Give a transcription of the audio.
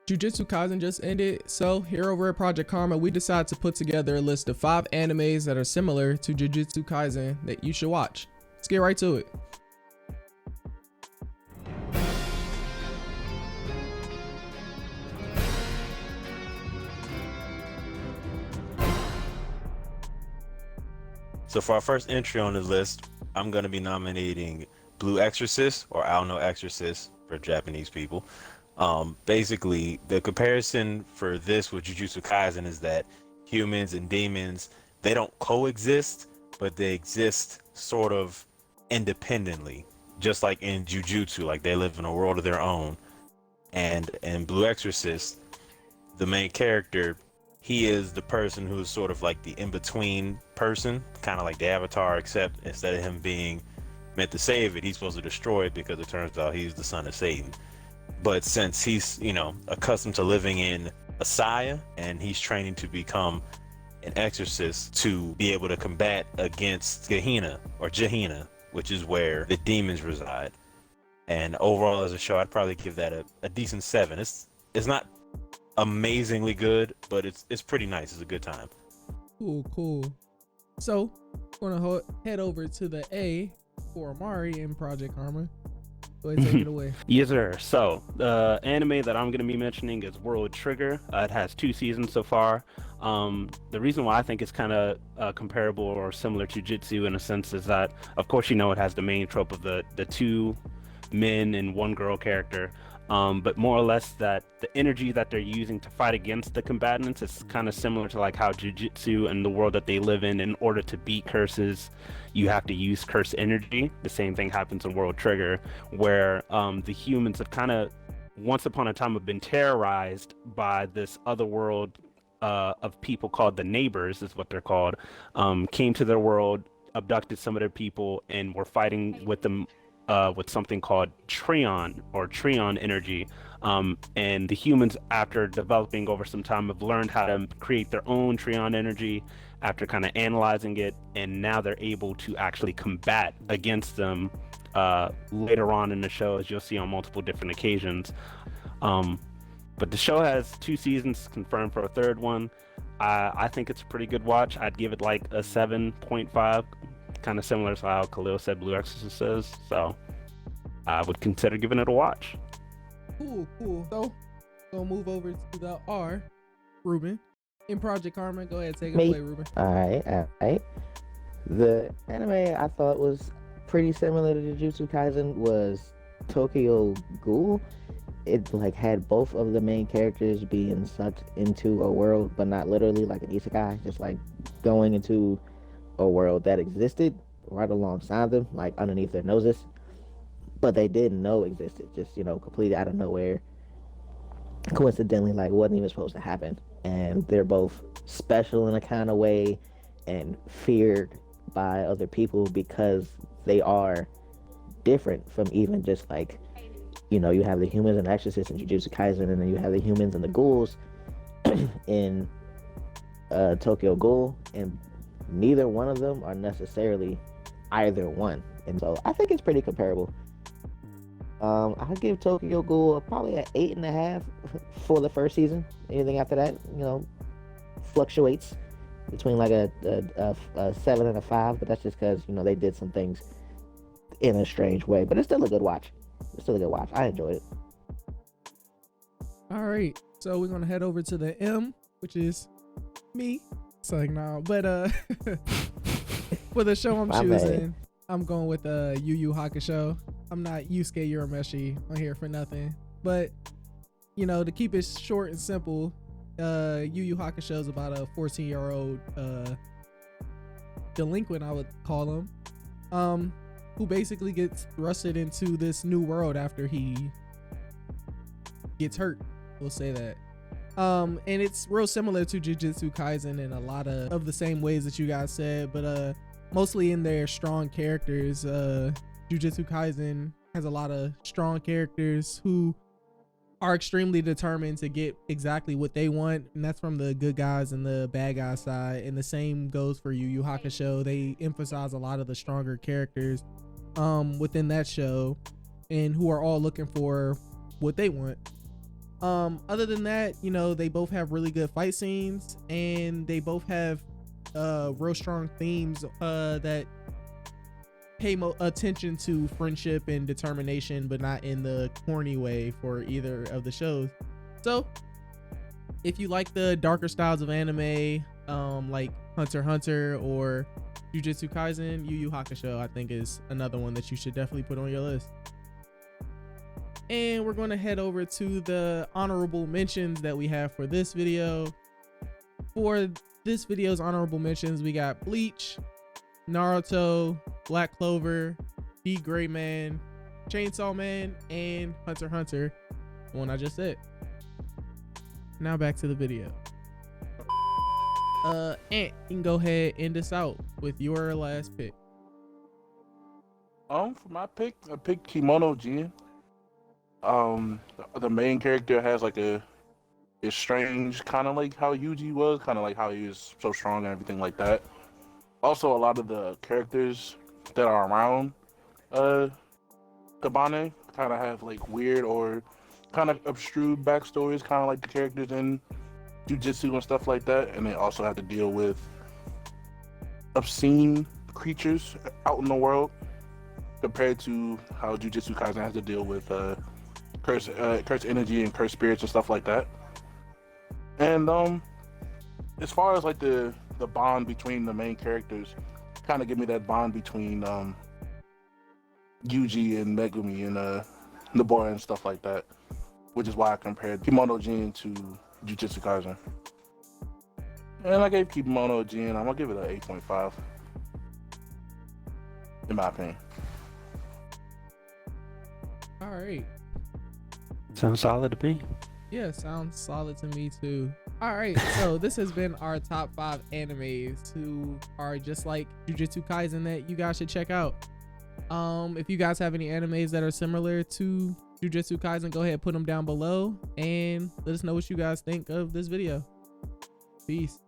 Jujutsu Kaisen just ended, so here over at Project Karma, we decided to put together a list of 5 animes that are similar to Jujutsu Kaisen that you should watch. Let's get right to it. So for our first entry on the list, I'm going to be nominating Blue Exorcist, or I don't know, Exorcist for Japanese people. Basically, the comparison for this with Jujutsu Kaisen is that humans and demons, they don't coexist, but they exist sort of independently, just like in Jujutsu, like they live in a world of their own. And in Blue Exorcist, the main character, he is the person who's sort of like the in-between person, kind of like the Avatar, except instead of him being meant to save it, he's supposed to destroy it because it turns out he's the son of Satan. But since he's, accustomed to living in Asaya, and he's training to become an exorcist to be able to combat against Jihen, which is where the demons reside. And overall as a show, I'd probably give that a decent 7. It's not amazingly good, but it's pretty nice. It's a good time. Cool. So we're gonna head over to the A for Amari in Project Karma. Go ahead, take it away. Yes, sir. So the anime that I'm going to be mentioning is World Trigger. It has 2 seasons so far. The reason why I think it's kind of comparable or similar to Jitsu in a sense is that, of course, it has the main trope of the 2 men and 1 girl character. But more or less that the energy that they're using to fight against the combatants is kind of similar to like how Jujutsu and the world that they live in order to beat curses, you have to use curse energy. The same thing happens in World Trigger, where the humans have kind of once upon a time have been terrorized by this other world of people called the Neighbors, is what they're called, came to their world, abducted some of their people, and were fighting with them with something called Trion energy. And the humans, after developing over some time, have learned how to create their own Trion energy after kind of analyzing it, and now they're able to actually combat against them later on in the show, as you'll see on multiple different occasions. But the show has 2 seasons confirmed for a 3rd one. I think it's a pretty good watch. I'd give it like a 7.5. Kind of similar to how Khalil said Blue Exorcist is, so I would consider giving it a watch. Cool. So, gonna move over to the R, Ruben, in Project Karma. Go ahead, take it away, Ruben. All right. The anime I thought was pretty similar to Jujutsu Kaisen was Tokyo Ghoul. It had both of the main characters being sucked into a world, but not literally like an isekai, just like going into a world that existed right alongside them, like underneath their noses, but they didn't know existed, just completely out of nowhere, coincidentally, like wasn't even supposed to happen. And they're both special in a kind of way and feared by other people because they are different from even just like you have the humans and exorcists in Jujutsu Kaisen, and then you have the humans and the ghouls in Tokyo Ghoul, and neither one of them are necessarily either one, and so I think it's pretty comparable. I give Tokyo Ghoul probably an 8.5 for the first season. Anything after that, fluctuates between like a 7 and a 5, but that's just because they did some things in a strange way. But it's still a good watch. I enjoyed it. All right, so we're gonna head over to the M, which is me. It's like no, but for the show I'm choosing, I'm going with Yu Hakusho. I'm not Yusuke Urameshi on here for nothing, but to keep it short and simple, Yu Hakusho is about a 14-year-old delinquent, I would call him, who basically gets thrusted into this new world after he gets hurt. We'll say that. And it's real similar to Jujutsu Kaisen in a lot of the same ways that you guys said, but mostly in their strong characters. Jujutsu Kaisen has a lot of strong characters who are extremely determined to get exactly what they want, and that's from the good guys and the bad guy side. And the same goes for Yu Hakusho. They emphasize a lot of the stronger characters within that show, and who are all looking for what they want. Other than that, you know, they both have really good fight scenes, and they both have real strong themes that pay attention to friendship and determination, but not in the corny way for either of the shows. So if you like the darker styles of anime, like Hunter x Hunter or Jujutsu Kaisen, Yu Hakusho I think is another one that you should definitely put on your list. And we're going to head over to the honorable mentions that we have for this video. For this video's honorable mentions, we got Bleach, Naruto, Black Clover, D Gray Man, Chainsaw Man, and Hunter x Hunter, the one I just said. Now back to the video. Ant, you can go ahead and end this out with your last pick. For my pick, I picked Kemono Jihen. The main character has like is strange, kind of like how Yuji was, kind of like how he was so strong and everything like that. Also, a lot of the characters that are around Kabane kind of have like weird or kind of obscure backstories, kind of like the characters in Jujutsu and stuff like that. And they also have to deal with obscene creatures out in the world compared to how Jujutsu Kaisen has to deal with cursed energy and cursed spirits and stuff like that. And as far as like the bond between the main characters, kind of give me that bond between Yuji and Megumi and Nobara and stuff like that, which is why I compared Kemono Jihen to Jujutsu Kaisen. And I gave Kemono Jihen, I'm gonna give it an 8.5 in my opinion. All right. Sounds solid to me. Yeah, sounds solid to me too. All right, so this has been our top 5 animes who are just like Jujutsu Kaisen that you guys should check out. If you guys have any animes that are similar to Jujutsu Kaisen, go ahead and put them down below and let us know what you guys think of this video. Peace.